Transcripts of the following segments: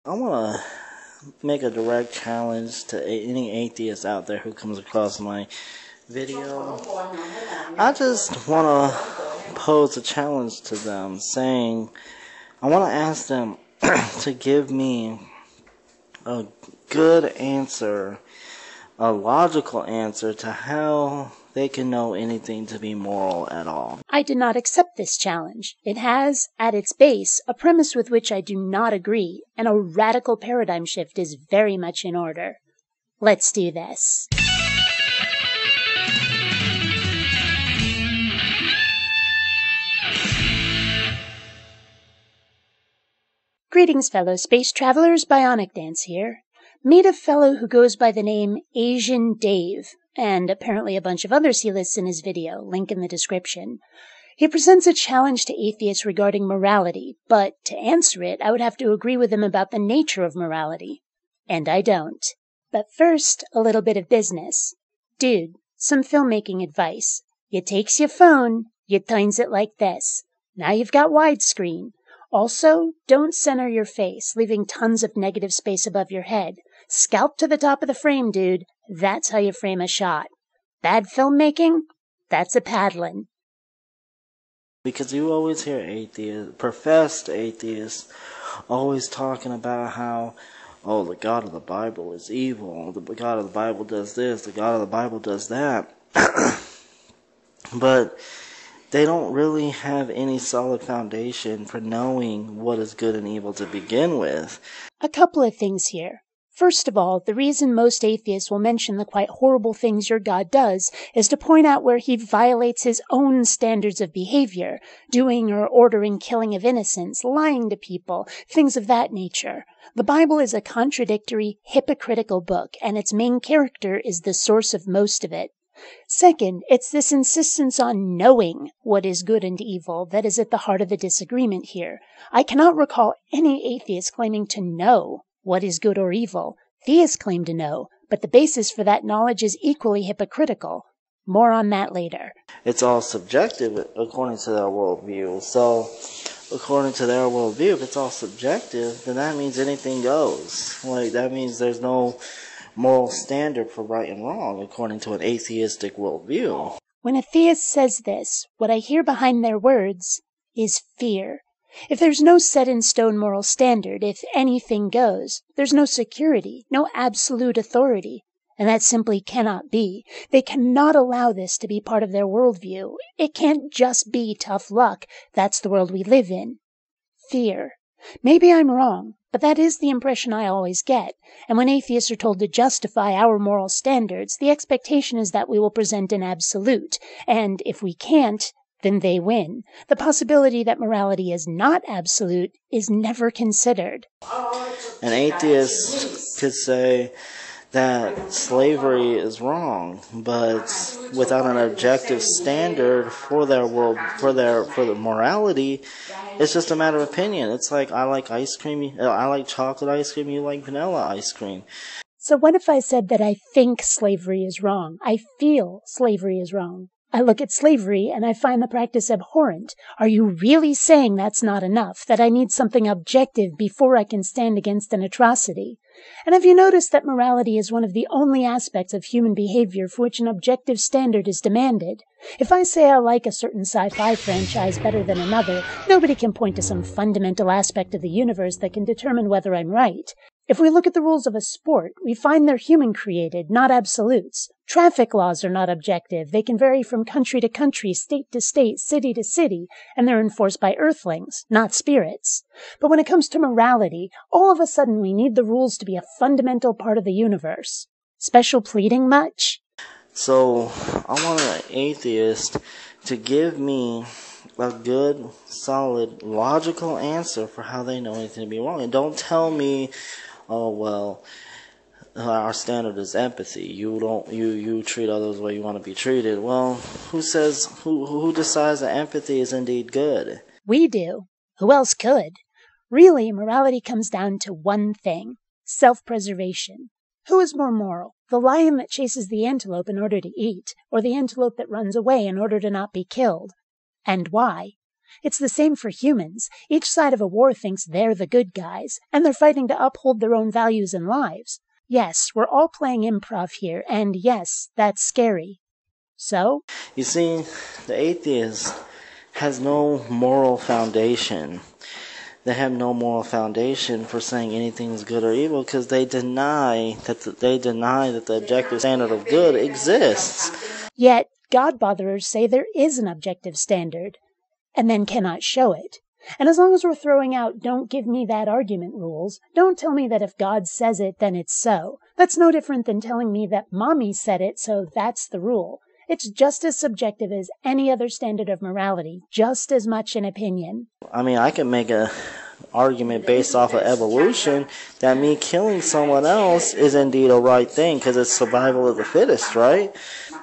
I want to make a direct challenge to any atheist out there who comes across my video. I just want to pose a challenge to them, saying, I want to ask them to give me a good answer, a logical answer to how they can know anything to be moral at all. I do not accept this challenge. It has, at its base, a premise with which I do not agree, and a radical paradigm shift is very much in order. Let's do this. Greetings, fellow space travelers. BionicDance here. Meet a fellow who goes by the name Asian Dave, and apparently a bunch of others he lists in his video, link in the description. He presents a challenge to atheists regarding morality, but to answer it, I would have to agree with him about the nature of morality. And I don't. But first, a little bit of business. Dude, some filmmaking advice. You takes your phone, you turns it like this. Now you've got widescreen. Also, don't center your face, leaving tons of negative space above your head. Scalp to the top of the frame, dude. That's how you frame a shot. Bad filmmaking? That's a paddlin'. Because you always hear atheists, professed atheists, always talking about how, oh, the God of the Bible is evil, the God of the Bible does this, the God of the Bible does that. But they don't really have any solid foundation for knowing what is good and evil to begin with. A couple of things here. First of all, the reason most atheists will mention the quite horrible things your God does is to point out where he violates his own standards of behavior, doing or ordering killing of innocents, lying to people, things of that nature. The Bible is a contradictory, hypocritical book, and its main character is the source of most of it. Second, it's this insistence on knowing what is good and evil that is at the heart of the disagreement here. I cannot recall any atheist claiming to know what is good or evil. Theists claim to know, but the basis for that knowledge is equally hypocritical. More on that later. It's all subjective according to their worldview. So, according to their worldview, if it's all subjective, then that means anything goes. Like, that means there's no moral standard for right and wrong, according to an atheistic worldview. When a theist says this, what I hear behind their words is fear. If there's no set-in-stone moral standard, if anything goes, there's no security, no absolute authority. And that simply cannot be. They cannot allow this to be part of their worldview. It can't just be tough luck. That's the world we live in. Fear. Maybe I'm wrong, but that is the impression I always get. And when atheists are told to justify our moral standards, the expectation is that we will present an absolute. And if we can't, then they win. The possibility that morality is not absolute is never considered. An atheist could say that slavery is wrong, but without an objective standard for their world, for the morality, it's just a matter of opinion. It's like, I like ice cream, I like chocolate ice cream, you like vanilla ice cream. So what if I said that I think slavery is wrong? I feel slavery is wrong. I look at slavery and I find the practice abhorrent. Are you really saying that's not enough, that I need something objective before I can stand against an atrocity? And have you noticed that morality is one of the only aspects of human behavior for which an objective standard is demanded? If I say I like a certain sci-fi franchise better than another, nobody can point to some fundamental aspect of the universe that can determine whether I'm right. If we look at the rules of a sport, we find they're human-created, not absolutes. Traffic laws are not objective. They can vary from country to country, state to state, city to city, and they're enforced by earthlings, not spirits. But when it comes to morality, all of a sudden we need the rules to be a fundamental part of the universe. Special pleading much? So, I want an atheist to give me a good, solid, logical answer for how they know anything to be wrong. And don't tell me, oh, well, our standard is empathy. You treat others the way you want to be treated. Well, who decides that empathy is indeed good? We do. Who else could? Really, morality comes down to one thing: self-preservation. Who is more moral? The lion that chases the antelope in order to eat, or the antelope that runs away in order to not be killed? And why? It's the same for humans. Each side of a war thinks they're the good guys, and they're fighting to uphold their own values and lives. Yes, we're all playing improv here, and yes, that's scary. So? You see, the atheist has no moral foundation. They have no moral foundation for saying anything is good or evil because they deny that the objective standard of good exists. Yet, God-botherers say there is an objective standard, and then cannot show it. And as long as we're throwing out don't give me that argument rules, don't tell me that if God says it, then it's so. That's no different than telling me that Mommy said it, so that's the rule. It's just as subjective as any other standard of morality, just as much an opinion. I mean, I can make an argument based off of evolution that me killing someone else is indeed a right thing because it's survival of the fittest, right?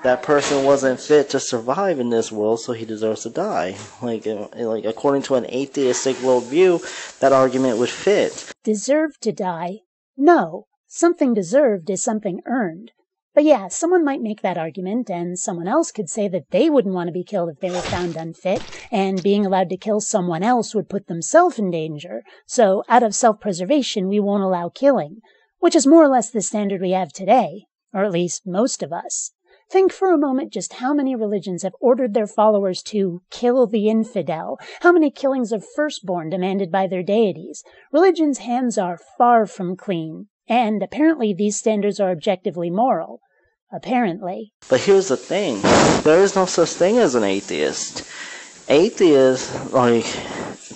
That person wasn't fit to survive in this world, so he deserves to die. Like according to an atheistic worldview, that argument would fit. Deserve to die? No. Something deserved is something earned. But yeah, someone might make that argument, and someone else could say that they wouldn't want to be killed if they were found unfit, and being allowed to kill someone else would put themselves in danger. So, out of self-preservation, we won't allow killing, which is more or less the standard we have today, or at least most of us. Think for a moment just how many religions have ordered their followers to kill the infidel, how many killings of firstborn demanded by their deities. Religion's hands are far from clean. And apparently these standards are objectively moral. Apparently. But here's the thing. There is no such thing as an atheist. Atheists, like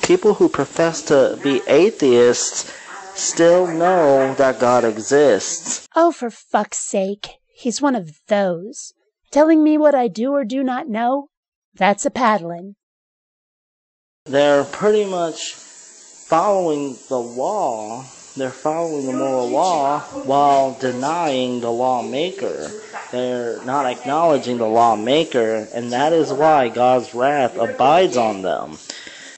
people who profess to be atheists, still know that God exists. Oh, for fuck's sake. He's one of those. Telling me what I do or do not know? That's a paddling. They're pretty much following the law. They're following the moral law while denying the lawmaker. They're not acknowledging the lawmaker, and that is why God's wrath abides on them.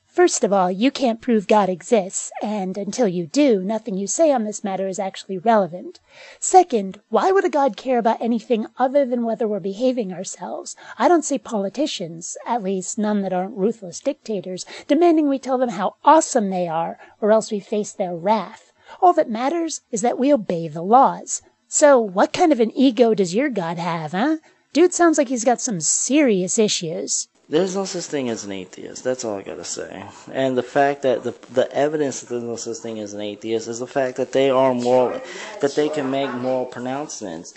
First of all, you can't prove God exists, and until you do, nothing you say on this matter is actually relevant. Second, why would a God care about anything other than whether we're behaving ourselves? I don't see politicians, at least none that aren't ruthless dictators, demanding we tell them how awesome they are, or else we face their wrath. All that matters is that we obey the laws. So, what kind of an ego does your God have, huh? Dude sounds like he's got some serious issues. There's no such thing as an atheist. That's all I gotta say. And the fact that the evidence that there's no such thing as an atheist is the fact that they are moral, that they can make moral pronouncements.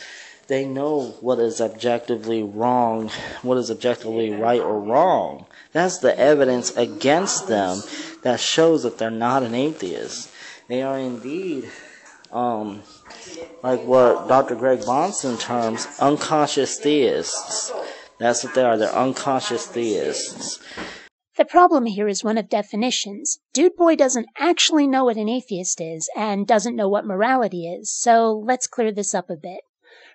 They know what is objectively wrong, what is objectively right or wrong. That's the evidence against them that shows that they're not an atheist. They are indeed, like what Dr. Greg Bahnsen terms, unconscious theists. That's what they are. They're unconscious theists. The problem here is one of definitions. Dude Boy doesn't actually know what an atheist is, and doesn't know what morality is, so let's clear this up a bit.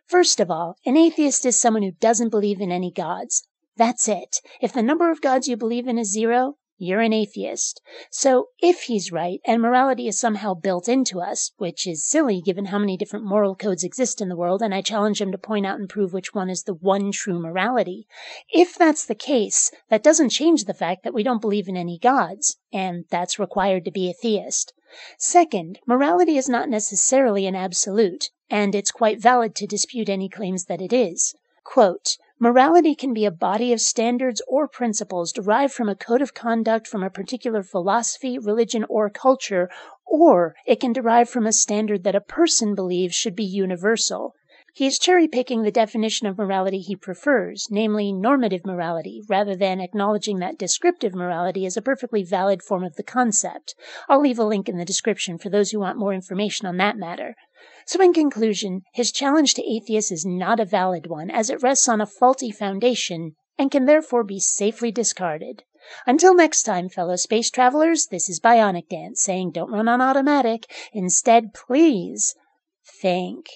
First of all, an atheist is someone who doesn't believe in any gods. That's it. If the number of gods you believe in is 0, you're an atheist. So if he's right, and morality is somehow built into us, which is silly given how many different moral codes exist in the world, and I challenge him to point out and prove which one is the one true morality. If that's the case, that doesn't change the fact that we don't believe in any gods, and that's required to be a theist. Second, morality is not necessarily an absolute, and it's quite valid to dispute any claims that it is. Quote, morality can be a body of standards or principles derived from a code of conduct from a particular philosophy, religion, or culture, or it can derive from a standard that a person believes should be universal. He is cherry-picking the definition of morality he prefers, namely normative morality, rather than acknowledging that descriptive morality is a perfectly valid form of the concept. I'll leave a link in the description for those who want more information on that matter. So in conclusion, his challenge to atheists is not a valid one, as it rests on a faulty foundation, and can therefore be safely discarded. Until next time, fellow space travelers, this is BionicDance saying don't run on automatic. Instead, please think.